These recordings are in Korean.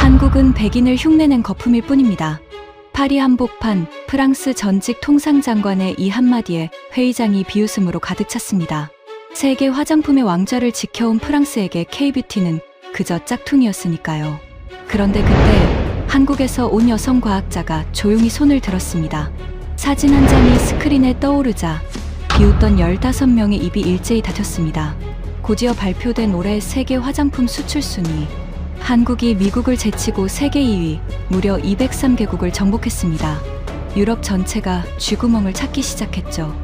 한국은 백인을 흉내낸 거품일 뿐입니다. 파리 한복판 프랑스 전직 통상장관의 이 한마디에 회의장이 비웃음으로 가득 찼습니다. 세계 화장품의 왕좌를 지켜온 프랑스에게 K뷰티는 그저 짝퉁이었으니까요. 그런데 그때 한국에서 온 여성 과학자가 조용히 손을 들었습니다. 사진 한 장이 스크린에 떠오르자 비웃던 15명의 입이 일제히 닫혔습니다. 곧이어 발표된 올해 세계 화장품 수출 순위. 한국이 미국을 제치고 세계 2위, 무려 203개국을 정복했습니다. 유럽 전체가 쥐구멍을 찾기 시작했죠.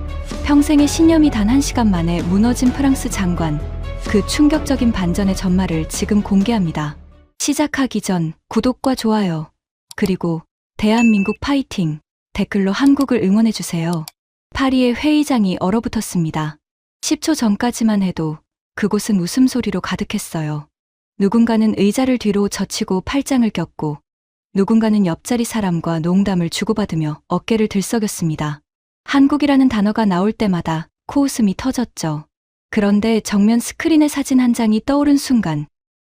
평생의 신념이 단 1시간 만에 무너진 프랑스 장관, 그 충격적인 반전의 전말을 지금 공개합니다. 시작하기 전 구독과 좋아요, 그리고 대한민국 파이팅! 댓글로 한국을 응원해주세요. 파리의 회의장이 얼어붙었습니다. 10초 전까지만 해도 그곳은 웃음소리로 가득했어요. 누군가는 의자를 뒤로 젖히고 팔짱을 꼈고 누군가는 옆자리 사람과 농담을 주고받으며 어깨를 들썩였습니다. 한국이라는 단어가 나올 때마다 코웃음이 터졌죠. 그런데 정면 스크린의 사진 한 장이 떠오른 순간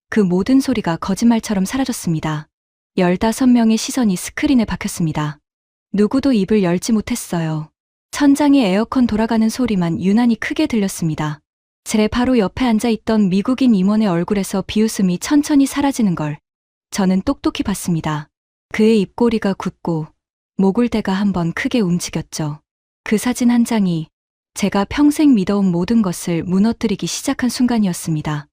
그 모든 소리가 거짓말처럼 사라졌습니다. 15명의 시선이 스크린에 박혔습니다. 누구도 입을 열지 못했어요. 천장의 에어컨 돌아가는 소리만 유난히 크게 들렸습니다. 제 바로 옆에 앉아있던 미국인 임원의 얼굴에서 비웃음이 천천히 사라지는 걸 저는 똑똑히 봤습니다. 그의 입꼬리가 굳고 목울대가 한번 크게 움직였죠. 그 사진 한 장이 제가 평생 믿어온 모든 것을 무너뜨리기 시작한 순간이었습니다.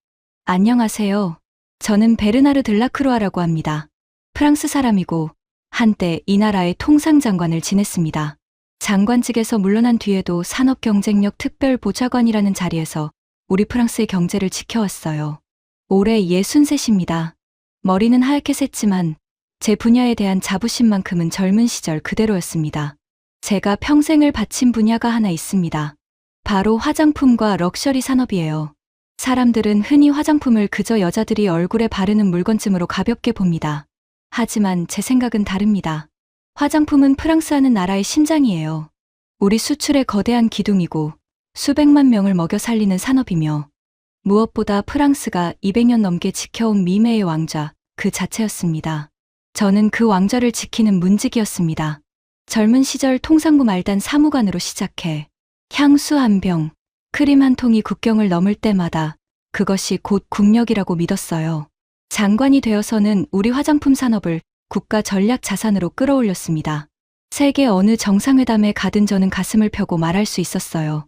안녕하세요. 저는 베르나르 들라크루아라고 합니다. 프랑스 사람이고 한때 이 나라의 통상장관을 지냈습니다. 장관직에서 물러난 뒤에도 산업경쟁력 특별보좌관이라는 자리에서 우리 프랑스의 경제를 지켜왔어요. 올해 63입니다. 머리는 하얗게 샜지만 제 분야에 대한 자부심만큼은 젊은 시절 그대로였습니다. 제가 평생을 바친 분야가 하나 있습니다. 바로 화장품과 럭셔리 산업이에요. 사람들은 흔히 화장품을 그저 여자들이 얼굴에 바르는 물건쯤으로 가볍게 봅니다. 하지만 제 생각은 다릅니다. 화장품은 프랑스라는 나라의 심장이에요. 우리 수출의 거대한 기둥이고 수백만 명을 먹여 살리는 산업이며 무엇보다 프랑스가 200년 넘게 지켜온 미매의 왕좌 그 자체였습니다. 저는 그 왕좌를 지키는 문직이었습니다. 젊은 시절 통상부 말단 사무관으로 시작해 향수 한 병, 크림 한 통이 국경을 넘을 때마다 그것이 곧 국력이라고 믿었어요. 장관이 되어서는 우리 화장품 산업을 국가 전략 자산으로 끌어올렸습니다. 세계 어느 정상회담에 가든 저는 가슴을 펴고 말할 수 있었어요.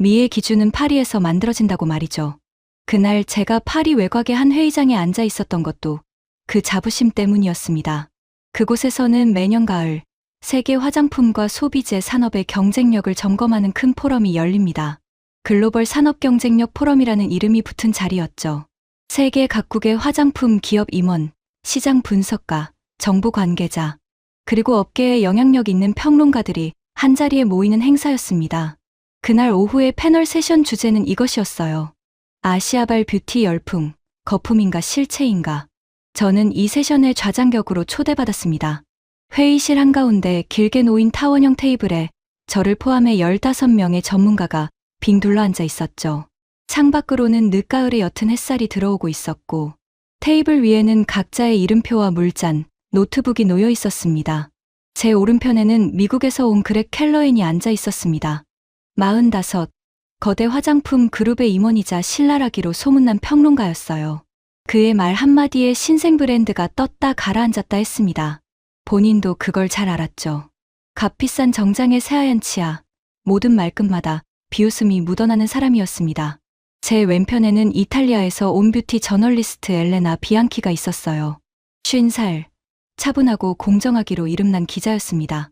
미의 기준은 파리에서 만들어진다고 말이죠. 그날 제가 파리 외곽의 한 회의장에 앉아 있었던 것도 그 자부심 때문이었습니다. 그곳에서는 매년 가을 세계 화장품과 소비재 산업의 경쟁력을 점검하는 큰 포럼이 열립니다. 글로벌 산업 경쟁력 포럼이라는 이름이 붙은 자리였죠. 세계 각국의 화장품 기업 임원, 시장 분석가, 정부 관계자, 그리고 업계에 영향력 있는 평론가들이 한자리에 모이는 행사였습니다. 그날 오후의 패널 세션 주제는 이것이었어요. 아시아발 뷰티 열풍, 거품인가 실체인가. 저는 이 세션에 좌장격으로 초대받았습니다. 회의실 한가운데 길게 놓인 타원형 테이블에 저를 포함해 15명의 전문가가 빙 둘러앉아 있었죠. 창밖으로는 늦가을의 옅은 햇살이 들어오고 있었고 테이블 위에는 각자의 이름표와 물잔, 노트북이 놓여 있었습니다. 제 오른편에는 미국에서 온 그렉 켈러인이 앉아 있었습니다. 45, 거대 화장품 그룹의 임원이자 신랄하기로 소문난 평론가였어요. 그의 말 한마디에 신생 브랜드가 떴다 가라앉았다 했습니다. 본인도 그걸 잘 알았죠. 값비싼 정장의 새하얀 치아, 모든 말끝마다 비웃음이 묻어나는 사람이었습니다. 제 왼편에는 이탈리아에서 온 뷰티 저널리스트 엘레나 비앙키가 있었어요. 50살, 차분하고 공정하기로 이름난 기자였습니다.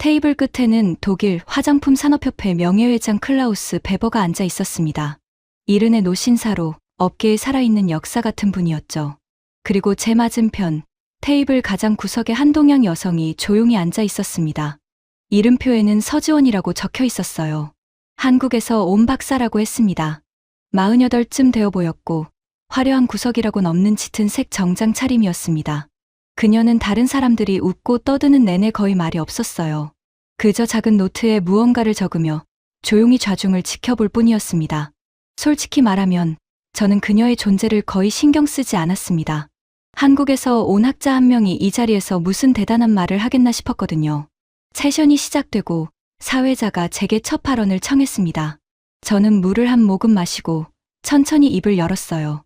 테이블 끝에는 독일 화장품 산업협회 명예회장 클라우스 베버가 앉아 있었습니다. 이른의 노신사로 업계에 살아있는 역사 같은 분이었죠. 그리고 제 맞은편 테이블 가장 구석에 한동양 여성이 조용히 앉아 있었습니다. 이름표에는 서지원이라고 적혀 있었어요. 한국에서 온 박사라고 했습니다. 48쯤 되어 보였고 화려한 구석이라고는 없는 짙은 색 정장 차림이었습니다. 그녀는 다른 사람들이 웃고 떠드는 내내 거의 말이 없었어요. 그저 작은 노트에 무언가를 적으며 조용히 좌중을 지켜볼 뿐이었습니다. 솔직히 말하면 저는 그녀의 존재를 거의 신경 쓰지 않았습니다. 한국에서 온 학자 한 명이 이 자리에서 무슨 대단한 말을 하겠나 싶었거든요. 세션이 시작되고 사회자가 제게 첫 발언을 청했습니다. 저는 물을 한 모금 마시고 천천히 입을 열었어요.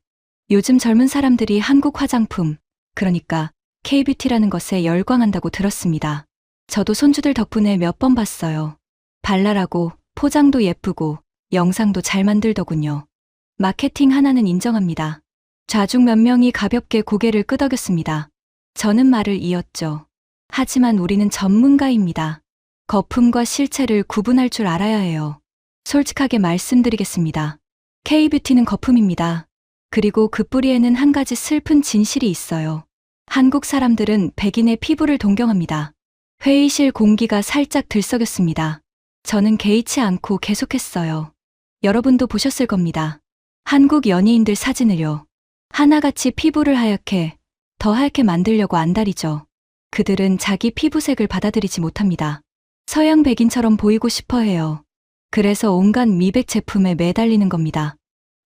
요즘 젊은 사람들이 한국 화장품, 그러니까 K뷰티라는 것에 열광한다고 들었습니다. 저도 손주들 덕분에 몇 번 봤어요. 발랄하고 포장도 예쁘고 영상도 잘 만들더군요. 마케팅 하나는 인정합니다. 좌중 몇 명이 가볍게 고개를 끄덕였습니다. 저는 말을 이었죠. 하지만 우리는 전문가입니다. 거품과 실체를 구분할 줄 알아야 해요. 솔직하게 말씀드리겠습니다. K뷰티는 거품입니다. 그리고 그 뿌리에는 한 가지 슬픈 진실이 있어요. 한국 사람들은 백인의 피부를 동경합니다. 회의실 공기가 살짝 들썩였습니다. 저는 개의치 않고 계속했어요. 여러분도 보셨을 겁니다. 한국 연예인들 사진을요. 하나같이 피부를 하얗게, 더 하얗게 만들려고 안달이죠. 그들은 자기 피부색을 받아들이지 못합니다. 서양 백인처럼 보이고 싶어 해요. 그래서 온갖 미백 제품에 매달리는 겁니다.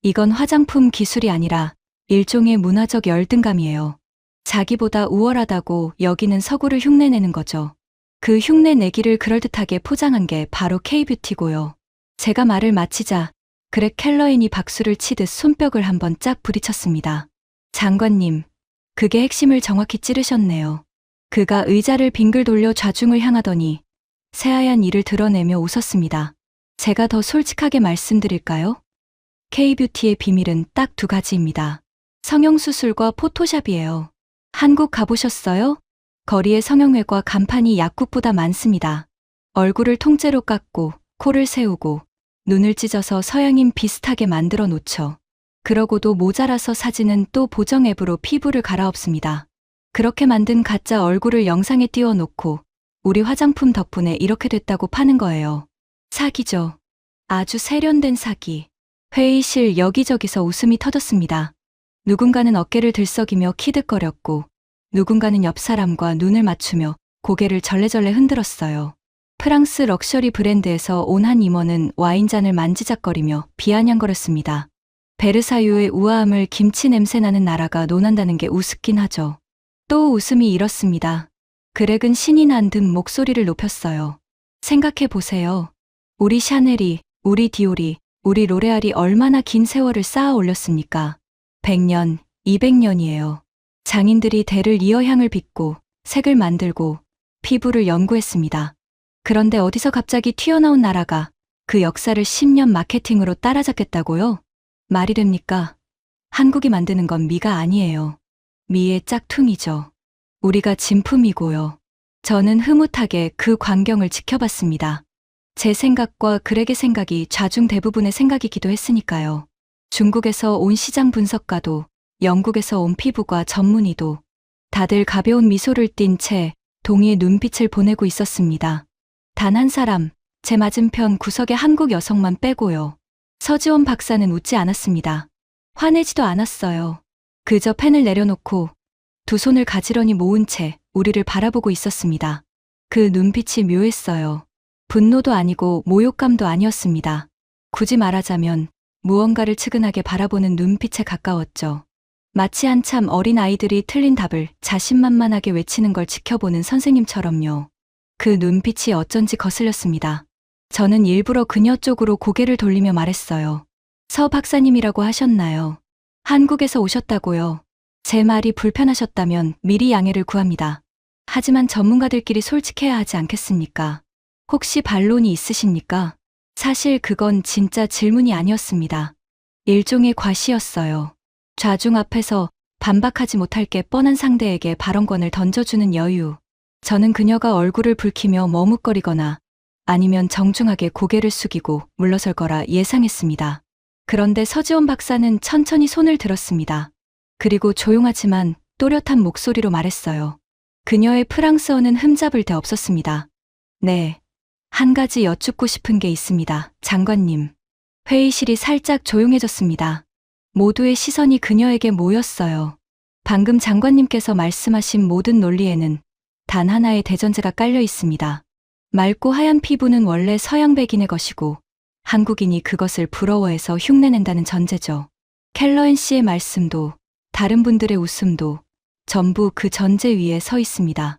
이건 화장품 기술이 아니라 일종의 문화적 열등감이에요. 자기보다 우월하다고 여기는 서구를 흉내내는 거죠. 그 흉내 내기를 그럴듯하게 포장한 게 바로 K뷰티고요. 제가 말을 마치자 그렉 켈러인이 박수를 치듯 손뼉을 한번 짝 부딪혔습니다. 장관님, 그게 핵심을 정확히 찌르셨네요. 그가 의자를 빙글 돌려 좌중을 향하더니 새하얀 이를 드러내며 웃었습니다. 제가 더 솔직하게 말씀드릴까요? K뷰티의 비밀은 딱 두 가지입니다. 성형수술과 포토샵이에요. 한국 가보셨어요? 거리에 성형외과 간판이 약국보다 많습니다. 얼굴을 통째로 깎고 코를 세우고 눈을 찢어서 서양인 비슷하게 만들어 놓죠. 그러고도 모자라서 사진은 또 보정 앱으로 피부를 갈아엎습니다. 그렇게 만든 가짜 얼굴을 영상에 띄워놓고 우리 화장품 덕분에 이렇게 됐다고 파는 거예요. 사기죠. 아주 세련된 사기. 회의실 여기저기서 웃음이 터졌습니다. 누군가는 어깨를 들썩이며 키득거렸고 누군가는 옆 사람과 눈을 맞추며 고개를 절레절레 흔들었어요. 프랑스 럭셔리 브랜드에서 온 한 임원은 와인잔을 만지작거리며 비아냥거렸습니다. 베르사유의 우아함을 김치 냄새 나는 나라가 논한다는 게 우습긴 하죠. 또 웃음이 일었습니다. 그렉은 신이 난 듯 목소리를 높였어요. 생각해 보세요. 우리 샤넬이, 우리 디올이, 우리 로레알이 얼마나 긴 세월을 쌓아 올렸습니까? 100년, 200년이에요. 장인들이 대를 이어 향을 빚고 색을 만들고 피부를 연구했습니다. 그런데 어디서 갑자기 튀어나온 나라가 그 역사를 10년 마케팅으로 따라잡겠다고요? 말이 됩니까? 한국이 만드는 건 미가 아니에요. 미의 짝퉁이죠. 우리가 진품이고요. 저는 흐뭇하게 그 광경을 지켜봤습니다. 제 생각과 그렉의 생각이 좌중 대부분의 생각이기도 했으니까요. 중국에서 온 시장 분석가도, 영국에서 온 피부과 전문의도 다들 가벼운 미소를 띤 채 동의의 눈빛을 보내고 있었습니다. 단 한 사람, 제 맞은편 구석의 한국 여성만 빼고요. 서지원 박사는 웃지 않았습니다. 화내지도 않았어요. 그저 펜을 내려놓고 두 손을 가지런히 모은 채 우리를 바라보고 있었습니다. 그 눈빛이 묘했어요. 분노도 아니고 모욕감도 아니었습니다. 굳이 말하자면 무언가를 측은하게 바라보는 눈빛에 가까웠죠. 마치 한참 어린 아이들이 틀린 답을 자신만만하게 외치는 걸 지켜보는 선생님처럼요. 그 눈빛이 어쩐지 거슬렸습니다. 저는 일부러 그녀 쪽으로 고개를 돌리며 말했어요. 서 박사님이라고 하셨나요? 한국에서 오셨다고요. 제 말이 불편하셨다면 미리 양해를 구합니다. 하지만 전문가들끼리 솔직해야 하지 않겠습니까? 혹시 반론이 있으십니까? 사실 그건 진짜 질문이 아니었습니다. 일종의 과시였어요. 좌중 앞에서 반박하지 못할 게 뻔한 상대에게 발언권을 던져주는 여유. 저는 그녀가 얼굴을 붉히며 머뭇거리거나 아니면 정중하게 고개를 숙이고 물러설 거라 예상했습니다. 그런데 서지원 박사는 천천히 손을 들었습니다. 그리고 조용하지만 또렷한 목소리로 말했어요. 그녀의 프랑스어는 흠잡을 데 없었습니다. 네, 한 가지 여쭙고 싶은 게 있습니다, 장관님. 회의실이 살짝 조용해졌습니다. 모두의 시선이 그녀에게 모였어요. 방금 장관님께서 말씀하신 모든 논리에는 단 하나의 대전제가 깔려 있습니다. 맑고 하얀 피부는 원래 서양 백인의 것이고 한국인이 그것을 부러워해서 흉내낸다는 전제죠. 켈러엔 씨의 말씀도 다른 분들의 웃음도 전부 그 전제 위에 서 있습니다.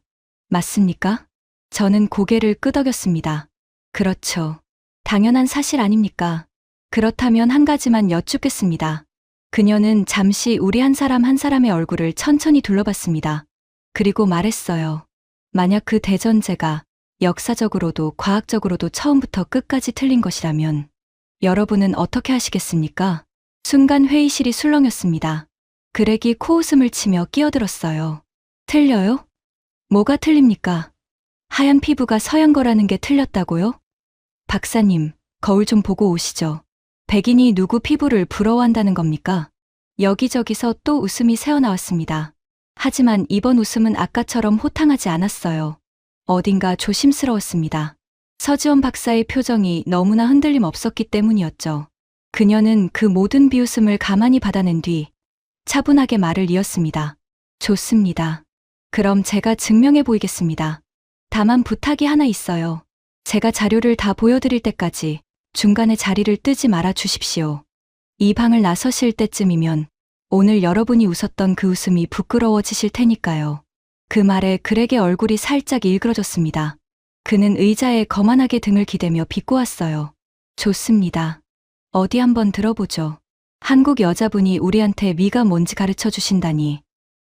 맞습니까? 저는 고개를 끄덕였습니다. 그렇죠. 당연한 사실 아닙니까? 그렇다면 한 가지만 여쭙겠습니다. 그녀는 잠시 우리 한 사람 한 사람의 얼굴을 천천히 둘러봤습니다. 그리고 말했어요. 만약 그 대전제가 역사적으로도 과학적으로도 처음부터 끝까지 틀린 것이라면 여러분은 어떻게 하시겠습니까? 순간 회의실이 술렁였습니다. 그렉이 코웃음을 치며 끼어들었어요. 틀려요? 뭐가 틀립니까? 하얀 피부가 서양 거라는 게 틀렸다고요? 박사님, 거울 좀 보고 오시죠. 백인이 누구 피부를 부러워한다는 겁니까? 여기저기서 또 웃음이 새어나왔습니다. 하지만 이번 웃음은 아까처럼 호탕하지 않았어요. 어딘가 조심스러웠습니다. 서지원 박사의 표정이 너무나 흔들림 없었기 때문이었죠. 그녀는 그 모든 비웃음을 가만히 받아낸 뒤 차분하게 말을 이었습니다. 좋습니다. 그럼 제가 증명해 보이겠습니다. 다만 부탁이 하나 있어요. 제가 자료를 다 보여드릴 때까지 중간에 자리를 뜨지 말아 주십시오. 이 방을 나서실 때쯤이면 오늘 여러분이 웃었던 그 웃음이 부끄러워지실 테니까요. 그 말에 그렉의 얼굴이 살짝 일그러졌습니다. 그는 의자에 거만하게 등을 기대며 비꼬았어요. 좋습니다. 어디 한번 들어보죠. 한국 여자분이 우리한테 미가 뭔지 가르쳐 주신다니.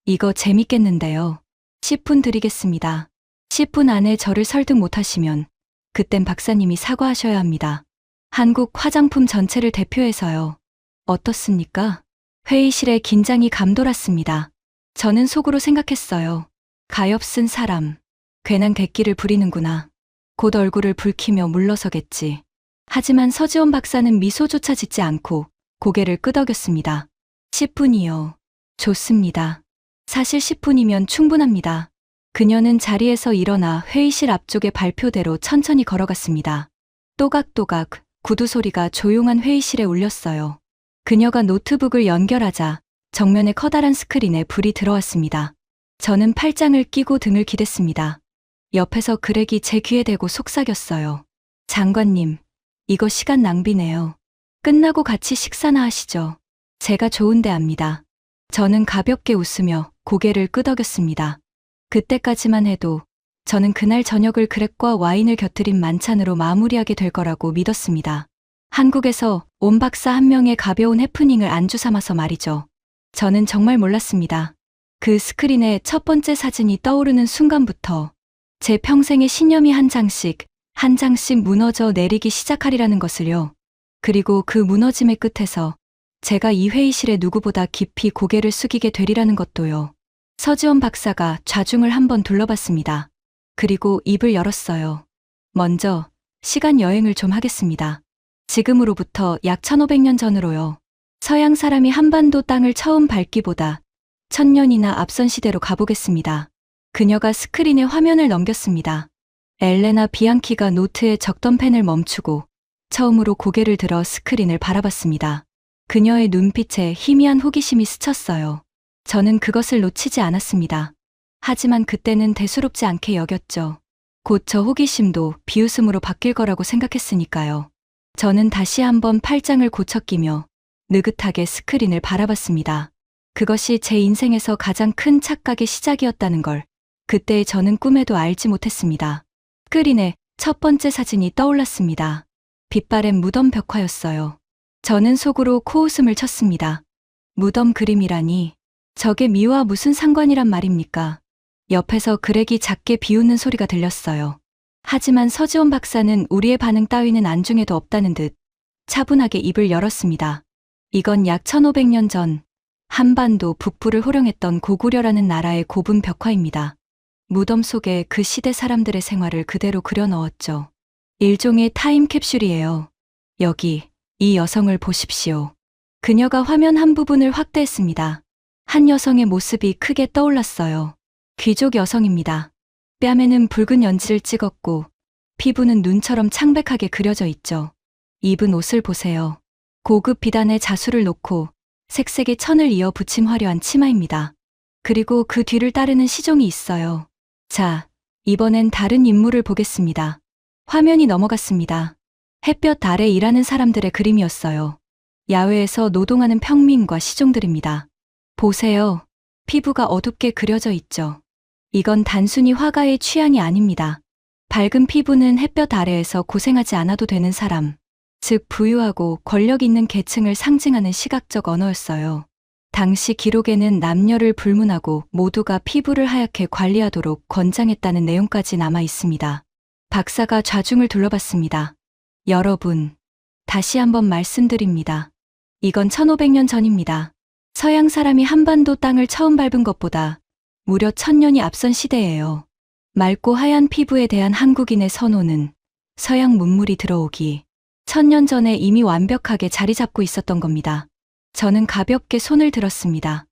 이거 재밌겠는데요. 10분 드리겠습니다. 10분 안에 저를 설득 못하시면 그땐 박사님이 사과하셔야 합니다. 한국 화장품 전체를 대표해서요. 어떻습니까? 회의실에 긴장이 감돌았습니다. 저는 속으로 생각했어요. 가엾은 사람. 괜한 객기를 부리는구나. 곧 얼굴을 붉히며 물러서겠지. 하지만 서지원 박사는 미소조차 짓지 않고 고개를 끄덕였습니다. 10분이요. 좋습니다. 사실 10분이면 충분합니다. 그녀는 자리에서 일어나 회의실 앞쪽의 발표대로 천천히 걸어갔습니다. 또각또각 구두 소리가 조용한 회의실에 울렸어요. 그녀가 노트북을 연결하자 정면의 커다란 스크린에 불이 들어왔습니다. 저는 팔짱을 끼고 등을 기댔습니다. 옆에서 그렉이 제 귀에 대고 속삭였어요. 장관님, 이거 시간 낭비네요. 끝나고 같이 식사나 하시죠. 제가 좋은데 압니다. 저는 가볍게 웃으며 고개를 끄덕였습니다. 그때까지만 해도 저는 그날 저녁을 그렉과 와인을 곁들인 만찬으로 마무리하게 될 거라고 믿었습니다. 한국에서 온 박사 한 명의 가벼운 해프닝을 안주 삼아서 말이죠. 저는 정말 몰랐습니다. 그 스크린에 첫 번째 사진이 떠오르는 순간부터 제 평생의 신념이 한 장씩 무너져 내리기 시작하리라는 것을요. 그리고 그 무너짐의 끝에서 제가 이 회의실에 누구보다 깊이 고개를 숙이게 되리라는 것도요. 서지원 박사가 좌중을 한번 둘러봤습니다. 그리고 입을 열었어요. 먼저 시간 여행을 좀 하겠습니다. 지금으로부터 약 1500년 전으로요. 서양 사람이 한반도 땅을 처음 밟기보다 1000년이나 앞선 시대로 가보겠습니다. 그녀가 스크린에 화면을 넘겼습니다. 엘레나 비앙키가 노트에 적던 펜을 멈추고 처음으로 고개를 들어 스크린을 바라봤습니다. 그녀의 눈빛에 희미한 호기심이 스쳤어요. 저는 그것을 놓치지 않았습니다. 하지만 그때는 대수롭지 않게 여겼죠. 곧 저 호기심도 비웃음으로 바뀔 거라고 생각했으니까요. 저는 다시 한번 팔짱을 고쳐 끼며 느긋하게 스크린을 바라봤습니다. 그것이 제 인생에서 가장 큰 착각의 시작이었다는 걸 그때의 저는 꿈에도 알지 못했습니다. 스크린에 첫 번째 사진이 떠올랐습니다. 빛바랜 무덤 벽화였어요. 저는 속으로 코웃음을 쳤습니다. 무덤 그림이라니, 저게 미와 무슨 상관이란 말입니까? 옆에서 그렉이 작게 비웃는 소리가 들렸어요. 하지만 서지원 박사는 우리의 반응 따위는 안중에도 없다는 듯 차분하게 입을 열었습니다. 이건 약 1500년 전 한반도 북부를 호령했던 고구려라는 나라의 고분 벽화입니다. 무덤 속에 그 시대 사람들의 생활을 그대로 그려 넣었죠. 일종의 타임캡슐이에요. 여기, 이 여성을 보십시오. 그녀가 화면 한 부분을 확대했습니다. 한 여성의 모습이 크게 떠올랐어요. 귀족 여성입니다. 뺨에는 붉은 연지를 찍었고 피부는 눈처럼 창백하게 그려져 있죠. 입은 옷을 보세요. 고급 비단에 자수를 놓고 색색의 천을 이어 붙임 화려한 치마입니다. 그리고 그 뒤를 따르는 시종이 있어요. 자, 이번엔 다른 인물을 보겠습니다. 화면이 넘어갔습니다. 햇볕 아래 일하는 사람들의 그림이었어요. 야외에서 노동하는 평민과 시종들입니다. 보세요. 피부가 어둡게 그려져 있죠. 이건 단순히 화가의 취향이 아닙니다. 밝은 피부는 햇볕 아래에서 고생하지 않아도 되는 사람, 즉 부유하고 권력 있는 계층을 상징하는 시각적 언어였어요. 당시 기록에는 남녀를 불문하고 모두가 피부를 하얗게 관리하도록 권장했다는 내용까지 남아 있습니다. 박사가 좌중을 둘러봤습니다. 여러분, 다시 한번 말씀드립니다. 이건 1500년 전입니다. 서양 사람이 한반도 땅을 처음 밟은 것보다 무려 1000년이 앞선 시대예요. 맑고 하얀 피부에 대한 한국인의 선호는 서양 문물이 들어오기 1000년 전에 이미 완벽하게 자리 잡고 있었던 겁니다. 저는 가볍게 손을 들었습니다.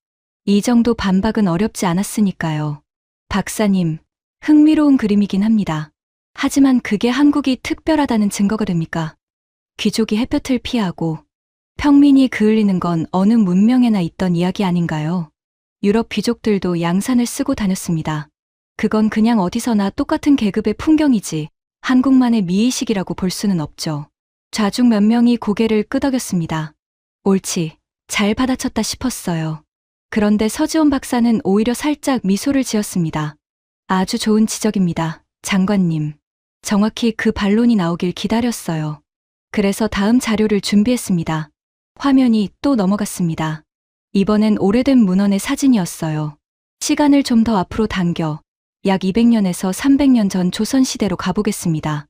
이 정도 반박은 어렵지 않았으니까요. 박사님, 흥미로운 그림이긴 합니다. 하지만 그게 한국이 특별하다는 증거가 됩니까? 귀족이 햇볕을 피하고 평민이 그을리는 건 어느 문명에나 있던 이야기 아닌가요? 유럽 귀족들도 양산을 쓰고 다녔습니다. 그건 그냥 어디서나 똑같은 계급의 풍경이지 한국만의 미의식이라고 볼 수는 없죠. 좌중 몇 명이 고개를 끄덕였습니다. 옳지, 잘 받아쳤다 싶었어요. 그런데 서지원 박사는 오히려 살짝 미소를 지었습니다. 아주 좋은 지적입니다, 장관님. 정확히 그 반론이 나오길 기다렸어요. 그래서 다음 자료를 준비했습니다. 화면이 또 넘어갔습니다. 이번엔 오래된 문헌의 사진이었어요. 시간을 좀 더 앞으로 당겨 약 200년에서 300년 전 조선시대로 가보겠습니다.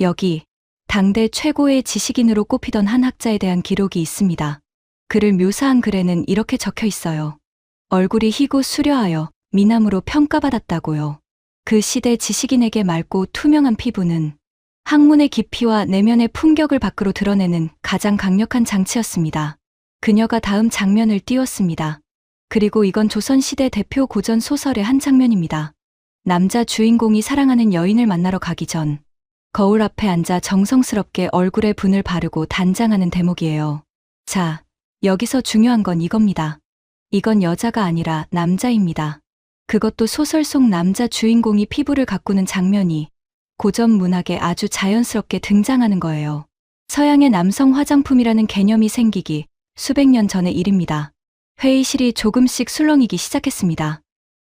여기 당대 최고의 지식인으로 꼽히던 한 학자에 대한 기록이 있습니다. 그를 묘사한 글에는 이렇게 적혀 있어요. 얼굴이 희고 수려하여 미남으로 평가받았다고요. 그 시대 지식인에게 맑고 투명한 피부는 학문의 깊이와 내면의 품격을 밖으로 드러내는 가장 강력한 장치였습니다. 그녀가 다음 장면을 띄웠습니다. 그리고 이건 조선시대 대표 고전 소설의 한 장면입니다. 남자 주인공이 사랑하는 여인을 만나러 가기 전 거울 앞에 앉아 정성스럽게 얼굴에 분을 바르고 단장하는 대목이에요. 자, 여기서 중요한 건 이겁니다. 이건 여자가 아니라 남자입니다. 그것도 소설 속 남자 주인공이 피부를 가꾸는 장면이 고전 문학에 아주 자연스럽게 등장하는 거예요. 서양의 남성 화장품이라는 개념이 생기기 수백 년 전의 일입니다. 회의실이 조금씩 술렁이기 시작했습니다.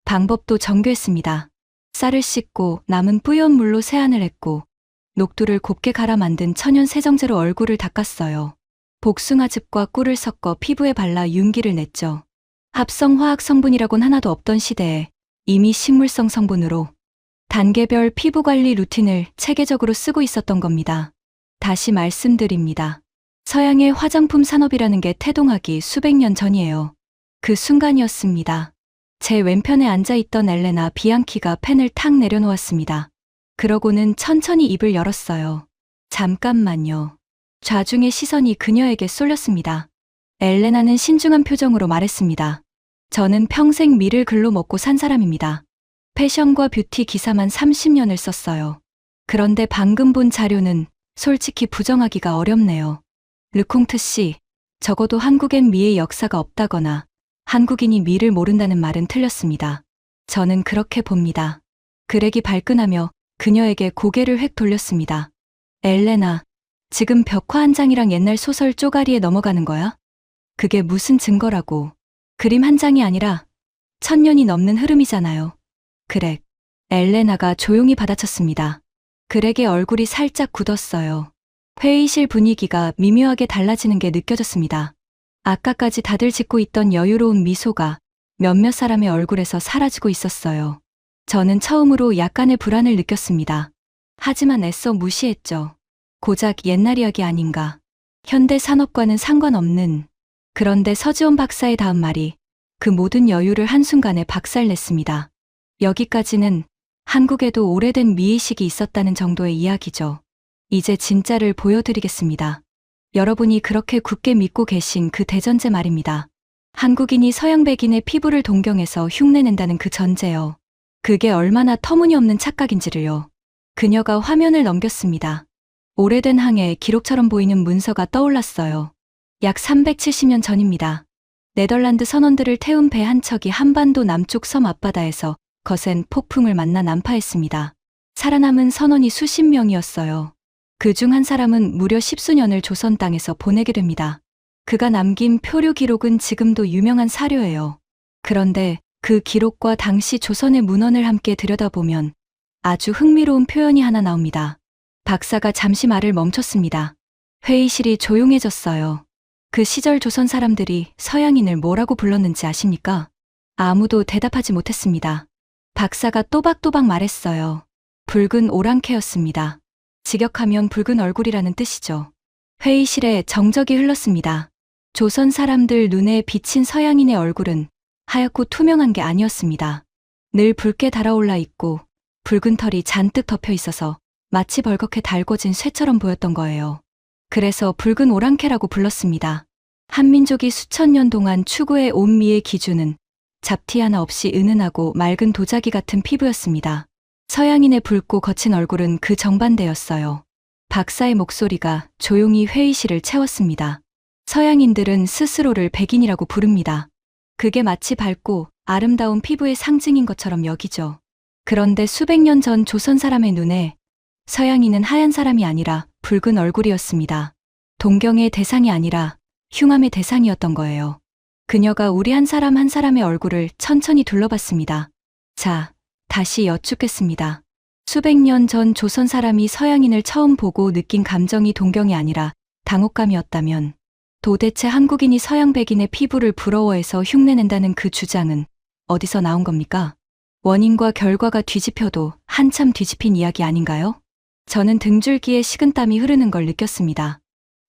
방법도 정교했습니다. 쌀을 씻고 남은 뿌연 물로 세안을 했고 녹두를 곱게 갈아 만든 천연 세정제로 얼굴을 닦았어요. 복숭아즙과 꿀을 섞어 피부에 발라 윤기를 냈죠. 합성 화학 성분이라곤 하나도 없던 시대에 이미 식물성 성분으로 단계별 피부 관리 루틴을 체계적으로 쓰고 있었던 겁니다. 다시 말씀드립니다. 서양의 화장품 산업이라는 게 태동하기 수백 년 전이에요. 그 순간이었습니다. 제 왼편에 앉아있던 엘레나 비앙키가 펜을 탁 내려놓았습니다. 그러고는 천천히 입을 열었어요. 잠깐만요. 좌중의 시선이 그녀에게 쏠렸습니다. 엘레나는 신중한 표정으로 말했습니다. 저는 평생 밀을 글로 먹고 산 사람입니다. 패션과 뷰티 기사만 30년을 썼어요. 그런데 방금 본 자료는 솔직히 부정하기가 어렵네요. 르콩트 씨, 적어도 한국엔 미의 역사가 없다거나 한국인이 미를 모른다는 말은 틀렸습니다. 저는 그렇게 봅니다. 그렉이 발끈하며 그녀에게 고개를 획 돌렸습니다. 엘레나, 지금 벽화 한 장이랑 옛날 소설 쪼가리에 넘어가는 거야? 그게 무슨 증거라고. 그림 한 장이 아니라 1000년이 넘는 흐름이잖아요. 그렉. 엘레나가 조용히 받아쳤습니다. 그렉의 얼굴이 살짝 굳었어요. 회의실 분위기가 미묘하게 달라지는 게 느껴졌습니다. 아까까지 다들 짓고 있던 여유로운 미소가 몇몇 사람의 얼굴에서 사라지고 있었어요. 저는 처음으로 약간의 불안을 느꼈습니다. 하지만 애써 무시했죠. 고작 옛날 이야기 아닌가. 현대 산업과는 상관없는. 그런데 서지원 박사의 다음 말이 그 모든 여유를 한순간에 박살냈습니다. 여기까지는 한국에도 오래된 미의식이 있었다는 정도의 이야기죠. 이제 진짜를 보여드리겠습니다. 여러분이 그렇게 굳게 믿고 계신 그 대전제 말입니다. 한국인이 서양 백인의 피부를 동경해서 흉내낸다는 그 전제요. 그게 얼마나 터무니없는 착각인지를요. 그녀가 화면을 넘겼습니다. 오래된 항해 기록처럼 보이는 문서가 떠올랐어요. 약 370년 전입니다. 네덜란드 선원들을 태운 배 한 척이 한반도 남쪽 섬 앞바다에서 거센 폭풍을 만나 난파했습니다. 살아남은 선원이 수십 명이었어요. 그중 한 사람은 무려 10수년을 조선 땅에서 보내게 됩니다. 그가 남긴 표류 기록은 지금도 유명한 사료예요. 그런데 그 기록과 당시 조선의 문헌을 함께 들여다보면 아주 흥미로운 표현이 하나 나옵니다. 박사가 잠시 말을 멈췄습니다. 회의실이 조용해졌어요. 그 시절 조선 사람들이 서양인을 뭐라고 불렀는지 아십니까? 아무도 대답하지 못했습니다. 박사가 또박또박 말했어요. 붉은 오랑캐였습니다. 직역하면 붉은 얼굴이라는 뜻이죠. 회의실에 정적이 흘렀습니다. 조선 사람들 눈에 비친 서양인의 얼굴은 하얗고 투명한 게 아니었습니다. 늘 붉게 달아올라 있고 붉은 털이 잔뜩 덮여 있어서 마치 벌겋게 달궈진 쇠처럼 보였던 거예요. 그래서 붉은 오랑캐라고 불렀습니다. 한민족이 수천 년 동안 추구해 온 미의 기준은 잡티 하나 없이 은은하고 맑은 도자기 같은 피부였습니다. 서양인의 붉고 거친 얼굴은 그 정반대였어요. 박사의 목소리가 조용히 회의실을 채웠습니다. 서양인들은 스스로를 백인이라고 부릅니다. 그게 마치 밝고 아름다운 피부의 상징인 것처럼 여기죠. 그런데 수백 년 전 조선 사람의 눈에 서양인은 하얀 사람이 아니라 붉은 얼굴이었습니다. 동경의 대상이 아니라 흉함의 대상이었던 거예요. 그녀가 우리 한 사람 한 사람의 얼굴을 천천히 둘러봤습니다. 자, 다시 여쭙겠습니다. 수백 년 전 조선 사람이 서양인을 처음 보고 느낀 감정이 동경이 아니라 당혹감이었다면 도대체 한국인이 서양 백인의 피부를 부러워해서 흉내낸다는 그 주장은 어디서 나온 겁니까? 원인과 결과가 뒤집혀도 한참 뒤집힌 이야기 아닌가요? 저는 등줄기에 식은땀이 흐르는 걸 느꼈습니다.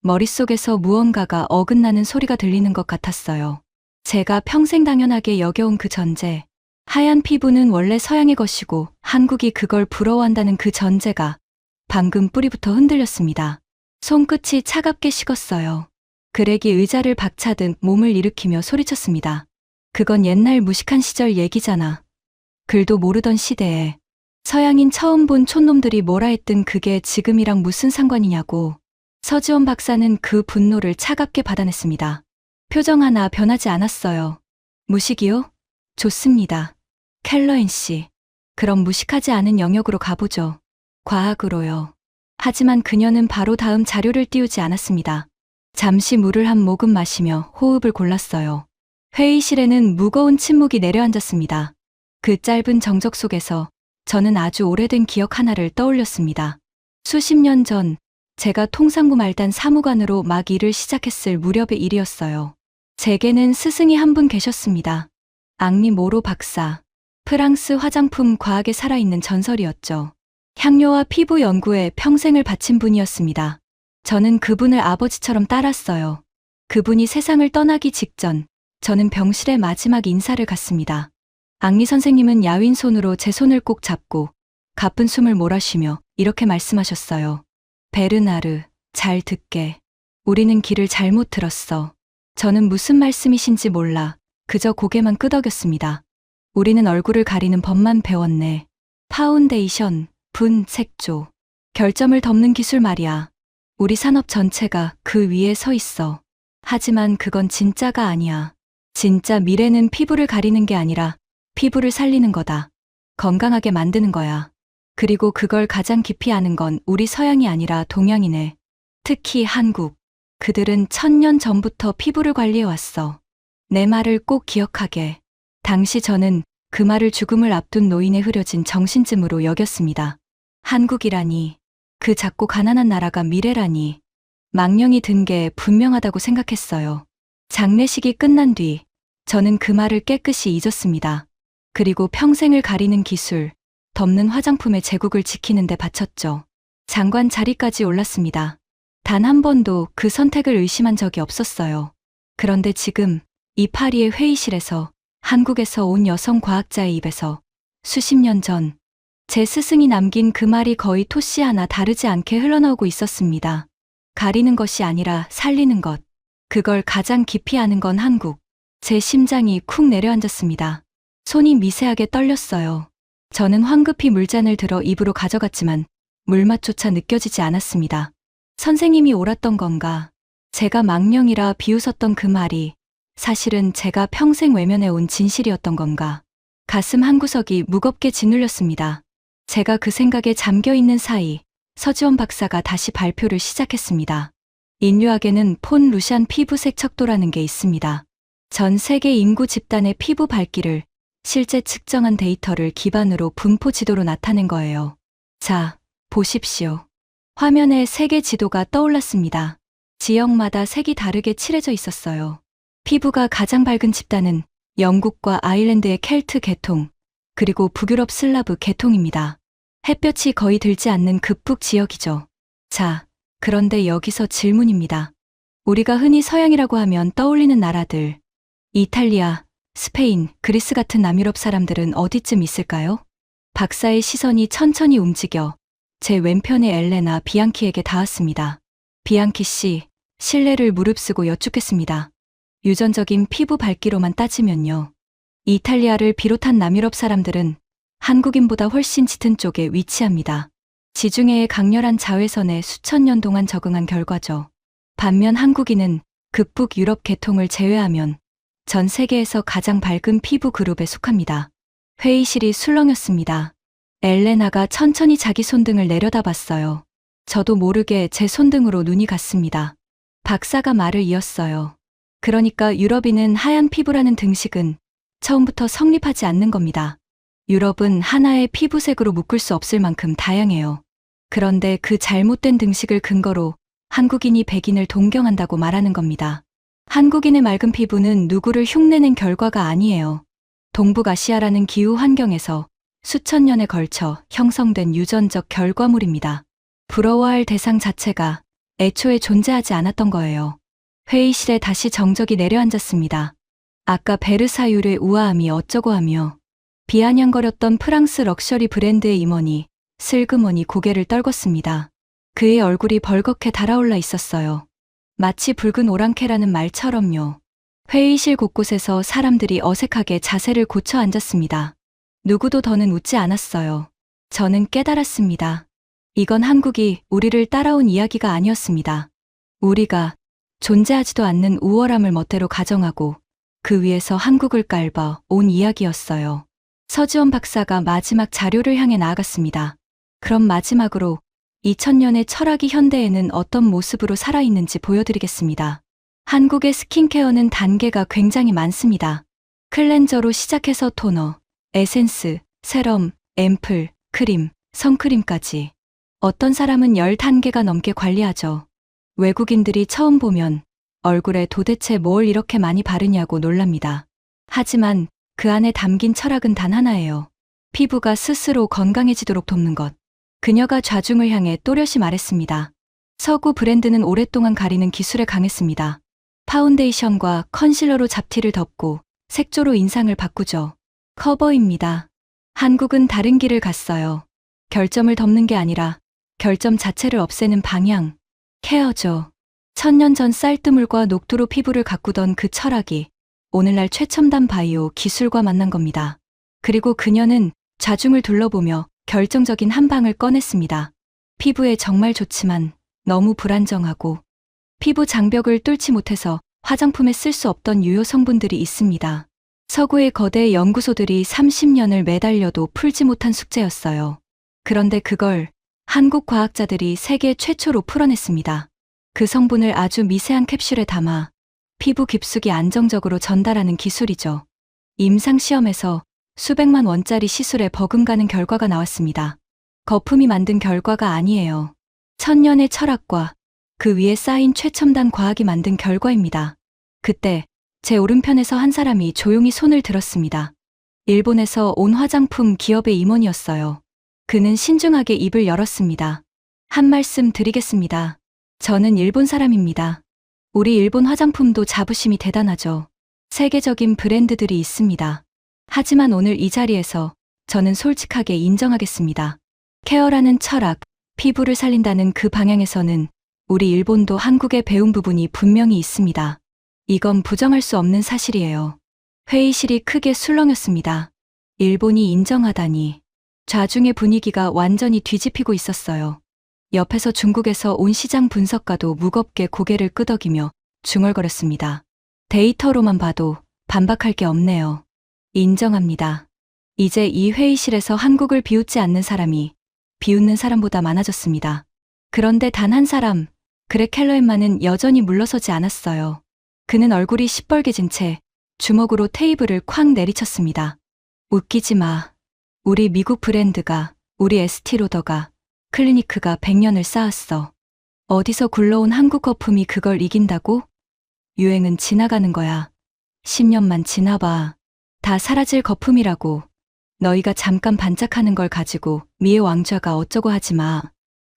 머릿속에서 무언가가 어긋나는 소리가 들리는 것 같았어요. 제가 평생 당연하게 여겨온 그 전제, 하얀 피부는 원래 서양의 것이고 한국이 그걸 부러워한다는 그 전제가 방금 뿌리부터 흔들렸습니다. 손끝이 차갑게 식었어요. 그렉이 의자를 박차듯 몸을 일으키며 소리쳤습니다. 그건 옛날 무식한 시절 얘기잖아. 글도 모르던 시대에 서양인 처음 본 촌놈들이 뭐라 했든 그게 지금이랑 무슨 상관이냐고. 서지원 박사는 그 분노를 차갑게 받아냈습니다. 표정 하나 변하지 않았어요. 무식이요? 좋습니다. 켈러인 씨. 그럼 무식하지 않은 영역으로 가보죠. 과학으로요. 하지만 그녀는 바로 다음 자료를 띄우지 않았습니다. 잠시 물을 한 모금 마시며 호흡을 골랐어요. 회의실에는 무거운 침묵이 내려앉았습니다. 그 짧은 정적 속에서 저는 아주 오래된 기억 하나를 떠올렸습니다. 수십 년 전 제가 통상부 말단 사무관으로 막 일을 시작했을 무렵의 일이었어요. 제게는 스승이 한 분 계셨습니다. 앙리 모로 박사. 프랑스 화장품 과학에 살아있는 전설이었죠. 향료와 피부 연구에 평생을 바친 분이었습니다. 저는 그분을 아버지처럼 따랐어요. 그분이 세상을 떠나기 직전 저는 병실에 마지막 인사를 갔습니다. 앙리 선생님은 야윈 손으로 제 손을 꼭 잡고 가쁜 숨을 몰아쉬며 이렇게 말씀하셨어요. 베르나르, 잘 듣게. 우리는 길을 잘못 들었어. 저는 무슨 말씀이신지 몰라 그저 고개만 끄덕였습니다. 우리는 얼굴을 가리는 법만 배웠네. 파운데이션, 분, 색조. 결점을 덮는 기술 말이야. 우리 산업 전체가 그 위에 서 있어. 하지만 그건 진짜가 아니야. 진짜 미래는 피부를 가리는 게 아니라 피부를 살리는 거다. 건강하게 만드는 거야. 그리고 그걸 가장 깊이 아는 건 우리 서양이 아니라 동양이네. 특히 한국. 그들은 1000년 전부터 피부를 관리해왔어. 내 말을 꼭 기억하게. 당시 저는 그 말을 죽음을 앞둔 노인의 흐려진 정신쯤으로 여겼습니다. 한국이라니. 그 작고 가난한 나라가 미래라니. 망령이 든 게 분명하다고 생각했어요. 장례식이 끝난 뒤 저는 그 말을 깨끗이 잊었습니다. 그리고 평생을 가리는 기술, 덮는 화장품의 제국을 지키는 데 바쳤죠. 장관 자리까지 올랐습니다. 단 한 번도 그 선택을 의심한 적이 없었어요. 그런데 지금 이 파리의 회의실에서 한국에서 온 여성 과학자의 입에서 수십 년 전 제 스승이 남긴 그 말이 거의 토씨 하나 다르지 않게 흘러나오고 있었습니다. 가리는 것이 아니라 살리는 것. 그걸 가장 깊이 아는 건 한국. 제 심장이 쿵 내려앉았습니다. 손이 미세하게 떨렸어요. 저는 황급히 물잔을 들어 입으로 가져갔지만 물맛조차 느껴지지 않았습니다. 선생님이 옳았던 건가? 제가 망령이라 비웃었던 그 말이 사실은 제가 평생 외면해온 진실이었던 건가? 가슴 한구석이 무겁게 짓눌렸습니다. 제가 그 생각에 잠겨있는 사이 서지원 박사가 다시 발표를 시작했습니다. 인류학에는 폰 루샨 피부색 척도라는 게 있습니다. 전 세계 인구 집단의 피부 밝기를 실제 측정한 데이터를 기반으로 분포 지도로 나타낸 거예요. 자, 보십시오. 화면에 세계 지도가 떠올랐습니다. 지역마다 색이 다르게 칠해져 있었어요. 피부가 가장 밝은 집단은 영국과 아일랜드의 켈트 계통, 그리고 북유럽 슬라브 계통입니다. 햇볕이 거의 들지 않는 극북 지역이죠. 자, 그런데 여기서 질문입니다. 우리가 흔히 서양이라고 하면 떠올리는 나라들, 이탈리아, 스페인, 그리스 같은 남유럽 사람들은 어디쯤 있을까요? 박사의 시선이 천천히 움직여 제 왼편의 엘레나 비앙키에게 닿았습니다. 비앙키 씨, 신뢰를 무릅쓰고 여쭙겠습니다. 유전적인 피부 밝기로만 따지면요. 이탈리아를 비롯한 남유럽 사람들은 한국인보다 훨씬 짙은 쪽에 위치합니다. 지중해의 강렬한 자외선에 수천 년 동안 적응한 결과죠. 반면 한국인은 극북 유럽 계통을 제외하면 전 세계에서 가장 밝은 피부 그룹에 속합니다. 회의실이 술렁였습니다. 엘레나가 천천히 자기 손등을 내려다봤어요. 저도 모르게 제 손등으로 눈이 갔습니다. 박사가 말을 이었어요. 그러니까 유럽인은 하얀 피부라는 등식은 처음부터 성립하지 않는 겁니다. 유럽은 하나의 피부색으로 묶을 수 없을 만큼 다양해요. 그런데 그 잘못된 등식을 근거로 한국인이 백인을 동경한다고 말하는 겁니다. 한국인의 맑은 피부는 누구를 흉내낸 결과가 아니에요. 동북아시아라는 기후 환경에서 수천 년에 걸쳐 형성된 유전적 결과물입니다. 부러워할 대상 자체가 애초에 존재하지 않았던 거예요. 회의실에 다시 정적이 내려앉았습니다. 아까 베르사유의 우아함이 어쩌고 하며 비아냥거렸던 프랑스 럭셔리 브랜드의 임원이 슬그머니 고개를 떨궜습니다. 그의 얼굴이 벌겋게 달아올라 있었어요. 마치 붉은 오랑캐라는 말처럼요. 회의실 곳곳에서 사람들이 어색하게 자세를 고쳐 앉았습니다. 누구도 더는 웃지 않았어요. 저는 깨달았습니다. 이건 한국이 우리를 따라온 이야기가 아니었습니다. 우리가 존재하지도 않는 우월함을 멋대로 가정하고 그 위에서 한국을 깔봐 온 이야기였어요. 서지원 박사가 마지막 자료를 향해 나아갔습니다. 그럼 마지막으로 2000년의 철학이 현대에는 어떤 모습으로 살아있는지 보여드리겠습니다. 한국의 스킨케어는 단계가 굉장히 많습니다. 클렌저로 시작해서 토너, 에센스, 세럼, 앰플, 크림, 선크림까지. 어떤 사람은 10단계가 넘게 관리하죠. 외국인들이 처음 보면 얼굴에 도대체 뭘 이렇게 많이 바르냐고 놀랍니다. 하지만 그 안에 담긴 철학은 단 하나예요. 피부가 스스로 건강해지도록 돕는 것. 그녀가 좌중을 향해 또렷이 말했습니다. 서구 브랜드는 오랫동안 가리는 기술에 강했습니다. 파운데이션과 컨실러로 잡티를 덮고 색조로 인상을 바꾸죠. 커버입니다. 한국은 다른 길을 갔어요. 결점을 덮는 게 아니라 결점 자체를 없애는 방향, 케어죠. 1000년 전 쌀뜨물과 녹두로 피부를 가꾸던 그 철학이 오늘날 최첨단 바이오 기술과 만난 겁니다. 그리고 그녀는 좌중을 둘러보며 결정적인 한 방을 꺼냈습니다. 피부에 정말 좋지만 너무 불안정하고 피부 장벽을 뚫지 못해서 화장품에 쓸 수 없던 유효 성분들이 있습니다. 서구의 거대 연구소들이 30년을 매달려도 풀지 못한 숙제였어요. 그런데 그걸 한국 과학자들이 세계 최초로 풀어냈습니다. 그 성분을 아주 미세한 캡슐에 담아 피부 깊숙이 안정적으로 전달하는 기술이죠. 임상시험에서 수백만 원짜리 시술에 버금가는 결과가 나왔습니다. 거품이 만든 결과가 아니에요. 천년의 철학과 그 위에 쌓인 최첨단 과학이 만든 결과입니다. 그때 제 오른편에서 한 사람이 조용히 손을 들었습니다. 일본에서 온 화장품 기업의 임원이었어요. 그는 신중하게 입을 열었습니다. 한 말씀 드리겠습니다. 저는 일본 사람입니다. 우리 일본 화장품도 자부심이 대단하죠. 세계적인 브랜드들이 있습니다. 하지만 오늘 이 자리에서 저는 솔직하게 인정하겠습니다. 케어라는 철학, 피부를 살린다는 그 방향에서는 우리 일본도 한국에 배운 부분이 분명히 있습니다. 이건 부정할 수 없는 사실이에요. 회의실이 크게 술렁였습니다. 일본이 인정하다니. 좌중의 분위기가 완전히 뒤집히고 있었어요. 옆에서 중국에서 온 시장 분석가도 무겁게 고개를 끄덕이며 중얼거렸습니다. 데이터로만 봐도 반박할 게 없네요. 인정합니다. 이제 이 회의실에서 한국을 비웃지 않는 사람이 비웃는 사람보다 많아졌습니다. 그런데 단 한 사람, 그렉 켈러햄만은 여전히 물러서지 않았어요. 그는 얼굴이 시뻘개진 채 주먹으로 테이블을 쾅 내리쳤습니다. 웃기지 마. 우리 미국 브랜드가, 우리 에스티로더가, 클리니크가 100년을 쌓았어. 어디서 굴러온 한국 거품이 그걸 이긴다고? 유행은 지나가는 거야. 10년만 지나봐. 다 사라질 거품이라고. 너희가 잠깐 반짝하는 걸 가지고 미의 왕좌가 어쩌고 하지 마.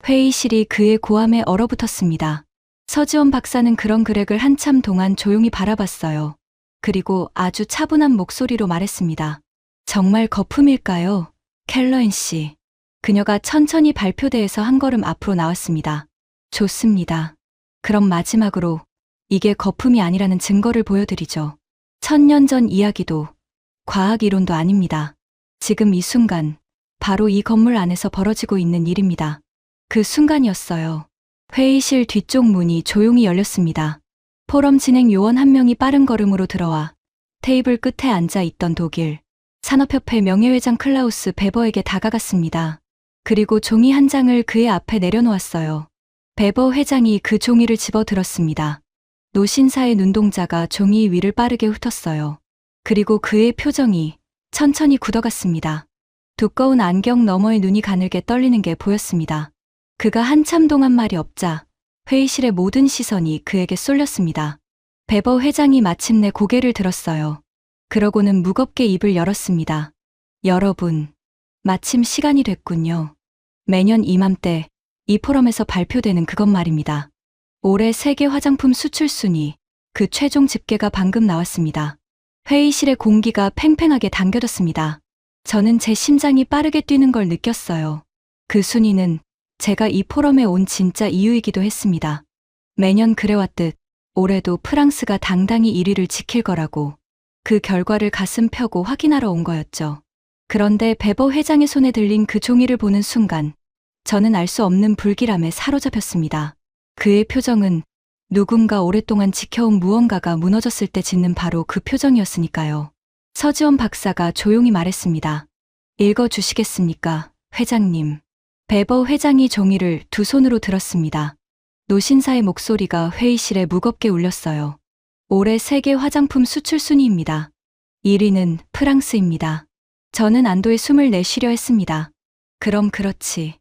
회의실이 그의 고함에 얼어붙었습니다. 서지원 박사는 그런 그렉을 한참 동안 조용히 바라봤어요. 그리고 아주 차분한 목소리로 말했습니다. 정말 거품일까요? 켈러인 씨. 그녀가 천천히 발표대에서 한 걸음 앞으로 나왔습니다. 좋습니다. 그럼 마지막으로 이게 거품이 아니라는 증거를 보여드리죠. 1000년 전 이야기도 과학 이론도 아닙니다. 지금 이 순간 바로 이 건물 안에서 벌어지고 있는 일입니다. 그 순간이었어요. 회의실 뒤쪽 문이 조용히 열렸습니다. 포럼 진행 요원 한 명이 빠른 걸음으로 들어와 테이블 끝에 앉아 있던 독일 산업협회 명예회장 클라우스 베버에게 다가갔습니다. 그리고 종이 한 장을 그의 앞에 내려놓았어요. 베버 회장이 그 종이를 집어들었습니다. 노신사의 눈동자가 종이 위를 빠르게 훑었어요. 그리고 그의 표정이 천천히 굳어갔습니다. 두꺼운 안경 너머의 눈이 가늘게 떨리는 게 보였습니다. 그가 한참 동안 말이 없자 회의실의 모든 시선이 그에게 쏠렸습니다. 베버 회장이 마침내 고개를 들었어요. 그러고는 무겁게 입을 열었습니다. 여러분, 마침 시간이 됐군요. 매년 이맘때 이 포럼에서 발표되는 그것 말입니다. 올해 세계 화장품 수출 순위, 그 최종 집계가 방금 나왔습니다. 회의실의 공기가 팽팽하게 당겨졌습니다. 저는 제 심장이 빠르게 뛰는 걸 느꼈어요. 그 순위는 제가 이 포럼에 온 진짜 이유이기도 했습니다. 매년 그래왔듯 올해도 프랑스가 당당히 1위를 지킬 거라고 그 결과를 가슴 펴고 확인하러 온 거였죠. 그런데 베버 회장의 손에 들린 그 종이를 보는 순간 저는 알 수 없는 불길함에 사로잡혔습니다. 그의 표정은 누군가 오랫동안 지켜온 무언가가 무너졌을 때 짓는 바로 그 표정이었으니까요. 서지원 박사가 조용히 말했습니다. 읽어주시겠습니까, 회장님. 베버 회장이 종이를 두 손으로 들었습니다. 노신사의 목소리가 회의실에 무겁게 울렸어요. 올해 세계 화장품 수출 순위입니다. 1위는 프랑스입니다. 저는 안도의 숨을 내쉬려 했습니다. 그럼 그렇지.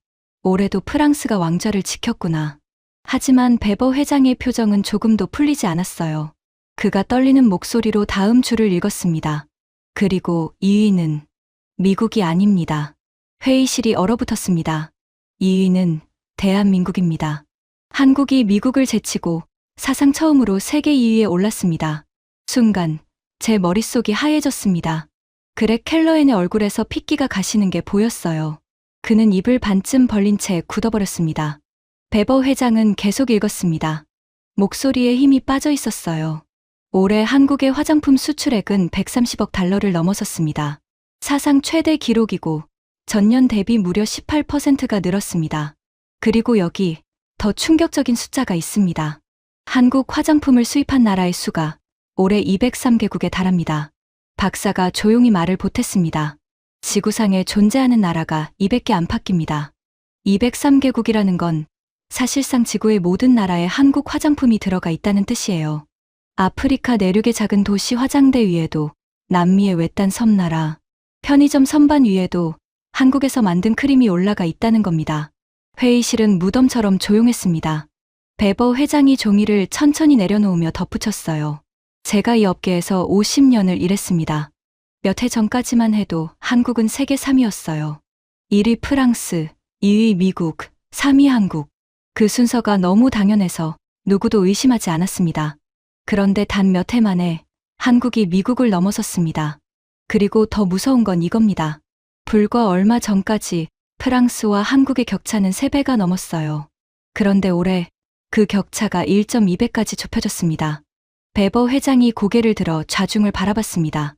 올해도 프랑스가 왕좌를 지켰구나. 하지만 베버 회장의 표정은 조금도 풀리지 않았어요. 그가 떨리는 목소리로 다음 줄을 읽었습니다. 그리고 2위는 미국이 아닙니다. 회의실이 얼어붙었습니다. 2위는 대한민국입니다. 한국이 미국을 제치고 사상 처음으로 세계 2위에 올랐습니다. 순간 제 머릿속이 하얘졌습니다. 그렉 켈러엔의 얼굴에서 핏기가 가시는 게 보였어요. 그는 입을 반쯤 벌린 채 굳어버렸습니다. 베버 회장은 계속 읽었습니다. 목소리에 힘이 빠져 있었어요. 올해 한국의 화장품 수출액은 130억 달러를 넘어섰습니다. 사상 최대 기록이고 전년 대비 무려 18%가 늘었습니다. 그리고 여기 더 충격적인 숫자가 있습니다. 한국 화장품을 수입한 나라의 수가 올해 203개국에 달합니다. 박사가 조용히 말을 보탰습니다. 지구상에 존재하는 나라가 200개 안팎입니다. 203개국이라는 건 사실상 지구의 모든 나라에 한국 화장품이 들어가 있다는 뜻이에요. 아프리카 내륙의 작은 도시 화장대 위에도, 남미의 외딴 섬나라, 편의점 선반 위에도 한국에서 만든 크림이 올라가 있다는 겁니다. 회의실은 무덤처럼 조용했습니다. 베버 회장이 종이를 천천히 내려놓으며 덧붙였어요. 제가 이 업계에서 50년을 일했습니다. 몇 해 전까지만 해도 한국은 세계 3위였어요. 1위 프랑스, 2위 미국, 3위 한국. 그 순서가 너무 당연해서 누구도 의심하지 않았습니다. 그런데 단 몇 해 만에 한국이 미국을 넘어섰습니다. 그리고 더 무서운 건 이겁니다. 불과 얼마 전까지 프랑스와 한국의 격차는 3배가 넘었어요. 그런데 올해 그 격차가 1.2배까지 좁혀졌습니다. 베버 회장이 고개를 들어 좌중을 바라봤습니다.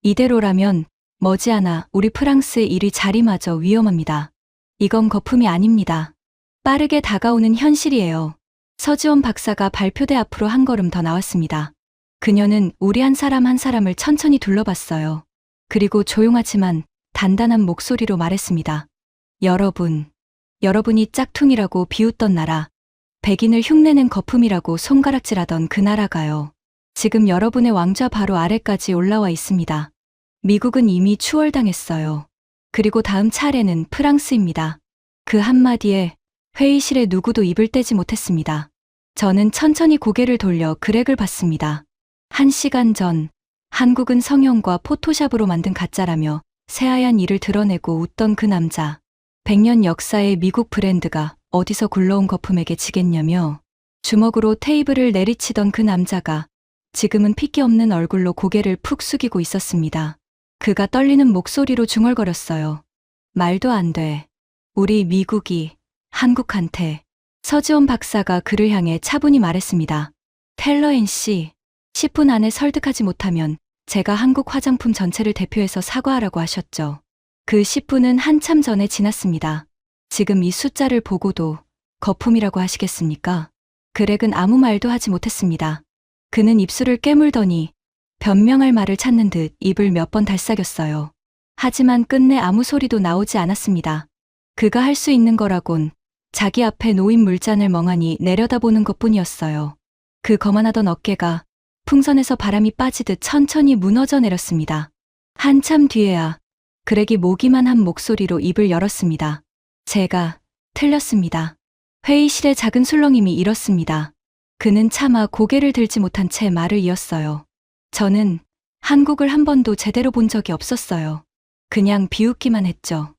이대로라면 머지않아 우리 프랑스의 1위 자리마저 위험합니다. 이건 거품이 아닙니다. 빠르게 다가오는 현실이에요. 서지원 박사가 발표대 앞으로 한 걸음 더 나왔습니다. 그녀는 우리 한 사람 한 사람을 천천히 둘러봤어요. 그리고 조용하지만 단단한 목소리로 말했습니다. 여러분이 짝퉁이라고 비웃던 나라, 백인을 흉내낸 거품이라고 손가락질하던 그 나라가요. 지금 여러분의 왕좌 바로 아래까지 올라와 있습니다. 미국은 이미 추월당했어요. 그리고 다음 차례는 프랑스입니다. 그 한마디에 회의실에 누구도 입을 떼지 못했습니다. 저는 천천히 고개를 돌려 그렉을 봤습니다. 1시간 전, 한국은 성형과 포토샵으로 만든 가짜라며 새하얀 이를 드러내고 웃던 그 남자. 100년 역사의 미국 브랜드가 어디서 굴러온 거품에게 지겠냐며 주먹으로 테이블을 내리치던 그 남자가 지금은 핏기 없는 얼굴로 고개를 푹 숙이고 있었습니다. 그가 떨리는 목소리로 중얼거렸어요. 말도 안 돼. 우리 미국이 한국한테. 서지원 박사가 그를 향해 차분히 말했습니다. 텔러앤 씨, 10분 안에 설득하지 못하면 제가 한국 화장품 전체를 대표해서 사과하라고 하셨죠. 그 10분은 한참 전에 지났습니다. 지금 이 숫자를 보고도 거품이라고 하시겠습니까? 그렉은 아무 말도 하지 못했습니다. 그는 입술을 깨물더니 변명할 말을 찾는 듯 입을 몇 번 달싹였어요. 하지만 끝내 아무 소리도 나오지 않았습니다. 그가 할 수 있는 거라곤 자기 앞에 놓인 물잔을 멍하니 내려다보는 것뿐이었어요. 그 거만하던 어깨가 풍선에서 바람이 빠지듯 천천히 무너져 내렸습니다. 한참 뒤에야 그렉이 모기만 한 목소리로 입을 열었습니다. 제가 틀렸습니다. 회의실의 작은 술렁임이 일었습니다. 그는 차마 고개를 들지 못한 채 말을 이었어요. 저는 한국을 한 번도 제대로 본 적이 없었어요. 그냥 비웃기만 했죠.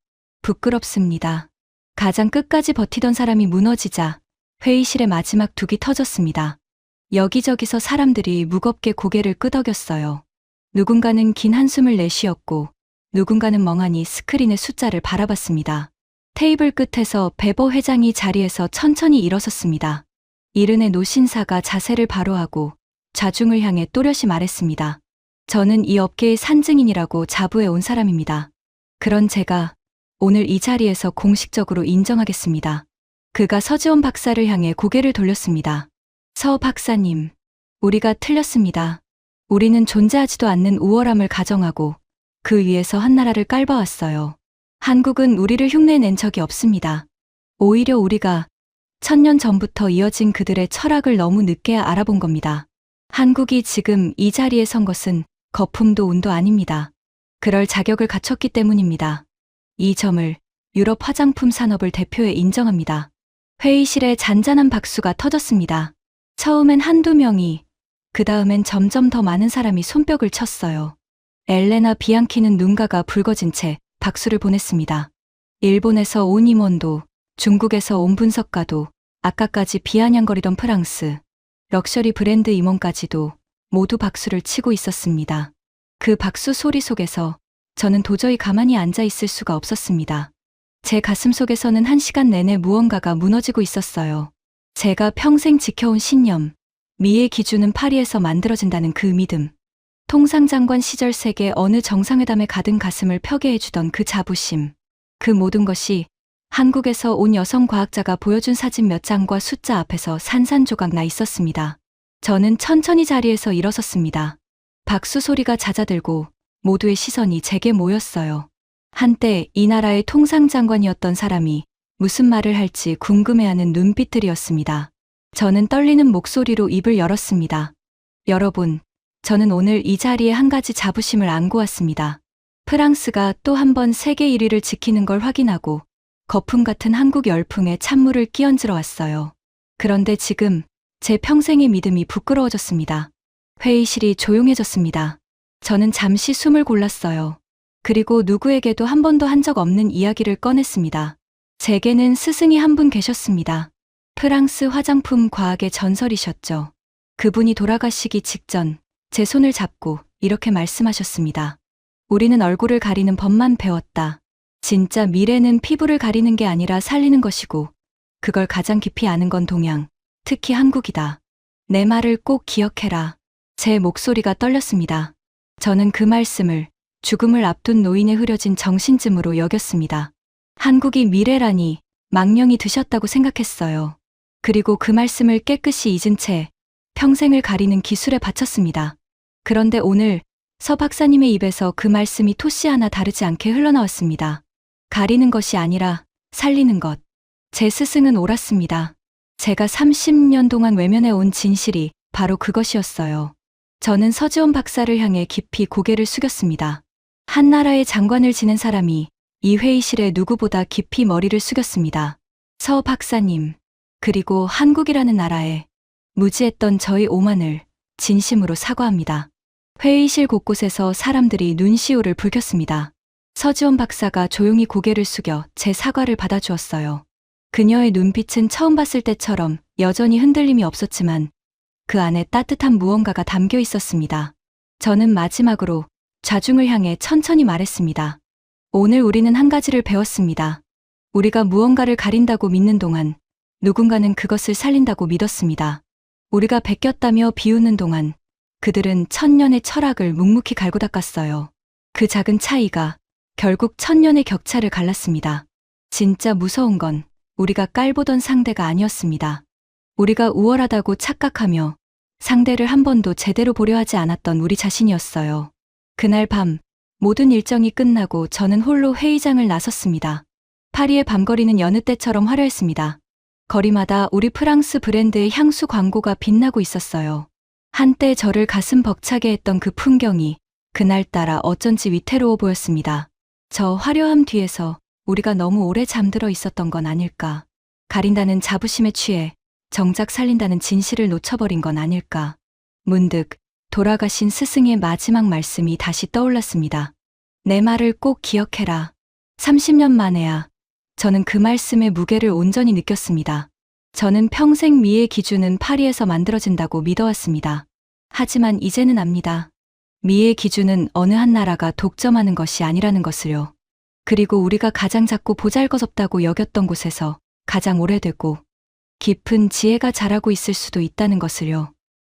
부끄럽습니다. 가장 끝까지 버티던 사람이 무너지자 회의실의 마지막 둑이 터졌습니다. 여기저기서 사람들이 무겁게 고개를 끄덕였어요. 누군가는 긴 한숨을 내쉬었고 누군가는 멍하니 스크린의 숫자를 바라봤습니다. 테이블 끝에서 베버 회장이 자리에서 천천히 일어섰습니다. 이른의 노신사가 자세를 바로하고 좌중을 향해 또렷이 말했습니다. 저는 이 업계의 산증인이라고 자부해 온 사람입니다. 그런 제가 오늘 이 자리에서 공식적으로 인정하겠습니다. 그가 서지원 박사를 향해 고개를 돌렸습니다. 서 박사님, 우리가 틀렸습니다. 우리는 존재하지도 않는 우월함을 가정하고 그 위에서 한나라를 깔봐왔어요. 한국은 우리를 흉내낸 적이 없습니다. 오히려 우리가 1000년 전부터 이어진 그들의 철학을 너무 늦게 알아본 겁니다. 한국이 지금 이 자리에 선 것은 거품도 운도 아닙니다. 그럴 자격을 갖췄기 때문입니다. 이 점을 유럽 화장품 산업을 대표해 인정합니다. 회의실에 잔잔한 박수가 터졌습니다. 처음엔 한두 명이, 그 다음엔 점점 더 많은 사람이 손뼉을 쳤어요. 엘레나 비앙키는 눈가가 붉어진 채 박수를 보냈습니다. 일본에서 온 임원도, 중국에서 온 분석가도, 아까까지 비아냥거리던 프랑스, 럭셔리 브랜드 임원까지도 모두 박수를 치고 있었습니다. 그 박수 소리 속에서 저는 도저히 가만히 앉아 있을 수가 없었습니다. 제 가슴 속에서는 1시간 내내 무언가가 무너지고 있었어요. 제가 평생 지켜온 신념, 미의 기준은 파리에서 만들어진다는 그 믿음, 통상장관 시절 세계 어느 정상회담에 가든 가슴을 펴게 해주던 그 자부심, 그 모든 것이 한국에서 온 여성 과학자가 보여준 사진 몇 장과 숫자 앞에서 산산조각 나 있었습니다. 저는 천천히 자리에서 일어섰습니다. 박수 소리가 잦아들고 모두의 시선이 제게 모였어요. 한때 이 나라의 통상장관이었던 사람이 무슨 말을 할지 궁금해하는 눈빛들이었습니다. 저는 떨리는 목소리로 입을 열었습니다. 여러분, 저는 오늘 이 자리에 한 가지 자부심을 안고 왔습니다. 프랑스가 또 한 번 세계 1위를 지키는 걸 확인하고 거품 같은 한국 열풍에 찬물을 끼얹으러 왔어요. 그런데 지금 제 평생의 믿음이 부끄러워졌습니다. 회의실이 조용해졌습니다. 저는 잠시 숨을 골랐어요. 그리고 누구에게도 한 번도 한 적 없는 이야기를 꺼냈습니다. 제게는 스승이 한 분 계셨습니다. 프랑스 화장품 과학의 전설이셨죠. 그분이 돌아가시기 직전 제 손을 잡고 이렇게 말씀하셨습니다. 우리는 얼굴을 가리는 법만 배웠다. 진짜 미래는 피부를 가리는 게 아니라 살리는 것이고 그걸 가장 깊이 아는 건 동양, 특히 한국이다. 내 말을 꼭 기억해라. 제 목소리가 떨렸습니다. 저는 그 말씀을 죽음을 앞둔 노인의 흐려진 정신쯤으로 여겼습니다. 한국이 미래라니 망령이 드셨다고 생각했어요. 그리고 그 말씀을 깨끗이 잊은 채 평생을 가리는 기술에 바쳤습니다. 그런데 오늘 서 박사님의 입에서 그 말씀이 토씨 하나 다르지 않게 흘러나왔습니다. 가리는 것이 아니라 살리는 것. 제 스승은 옳았습니다. 제가 30년 동안 외면해 온 진실이 바로 그것이었어요. 저는 서지원 박사를 향해 깊이 고개를 숙였습니다. 한 나라의 장관을 지낸 사람이 이 회의실에 누구보다 깊이 머리를 숙였습니다. 서 박사님, 그리고 한국이라는 나라에 무지했던 저희 오만을 진심으로 사과합니다. 회의실 곳곳에서 사람들이 눈시울을 붉혔습니다. 서지원 박사가 조용히 고개를 숙여 제 사과를 받아주었어요. 그녀의 눈빛은 처음 봤을 때처럼 여전히 흔들림이 없었지만 그 안에 따뜻한 무언가가 담겨 있었습니다. 저는 마지막으로 좌중을 향해 천천히 말했습니다. 오늘 우리는 한 가지를 배웠습니다. 우리가 무언가를 가린다고 믿는 동안 누군가는 그것을 살린다고 믿었습니다. 우리가 베꼈다며 비웃는 동안 그들은 천년의 철학을 묵묵히 갈고 닦았어요. 그 작은 차이가 결국 천년의 격차를 갈랐습니다. 진짜 무서운 건 우리가 깔보던 상대가 아니었습니다. 우리가 우월하다고 착각하며 상대를 한 번도 제대로 보려 하지 않았던 우리 자신이었어요. 그날 밤 모든 일정이 끝나고 저는 홀로 회의장을 나섰습니다. 파리의 밤거리는 여느 때처럼 화려했습니다. 거리마다 우리 프랑스 브랜드의 향수 광고가 빛나고 있었어요. 한때 저를 가슴 벅차게 했던 그 풍경이 그날따라 어쩐지 위태로워 보였습니다. 저 화려함 뒤에서 우리가 너무 오래 잠들어 있었던 건 아닐까. 가린다는 자부심에 취해 정작 살린다는 진실을 놓쳐버린 건 아닐까. 문득 돌아가신 스승의 마지막 말씀이 다시 떠올랐습니다. 내 말을 꼭 기억해라. 30년 만에야 저는 그 말씀의 무게를 온전히 느꼈습니다. 저는 평생 미의 기준은 파리에서 만들어진다고 믿어왔습니다. 하지만 이제는 압니다. 미의 기준은 어느 한 나라가 독점하는 것이 아니라는 것을요. 그리고 우리가 가장 작고 보잘것없다고 여겼던 곳에서 가장 오래되고 깊은 지혜가 자라고 있을 수도 있다는 것을요.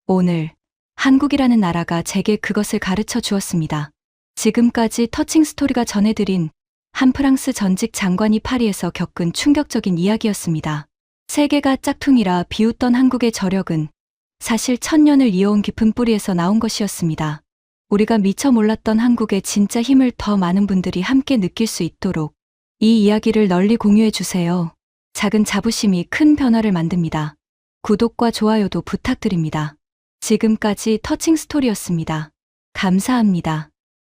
오늘 한국이라는 나라가 제게 그것을 가르쳐 주었습니다. 지금까지 터칭 스토리가 전해드린 한 프랑스 전직 장관이 파리에서 겪은 충격적인 이야기였습니다. 세계가 짝퉁이라 비웃던 한국의 저력은 사실 천년을 이어온 깊은 뿌리에서 나온 것이었습니다. 우리가 미처 몰랐던 한국의 진짜 힘을 더 많은 분들이 함께 느낄 수 있도록 이 이야기를 널리 공유해 주세요. 작은 자부심이 큰 변화를 만듭니다. 구독과 좋아요도 부탁드립니다. 지금까지 터칭 스토리였습니다. 감사합니다.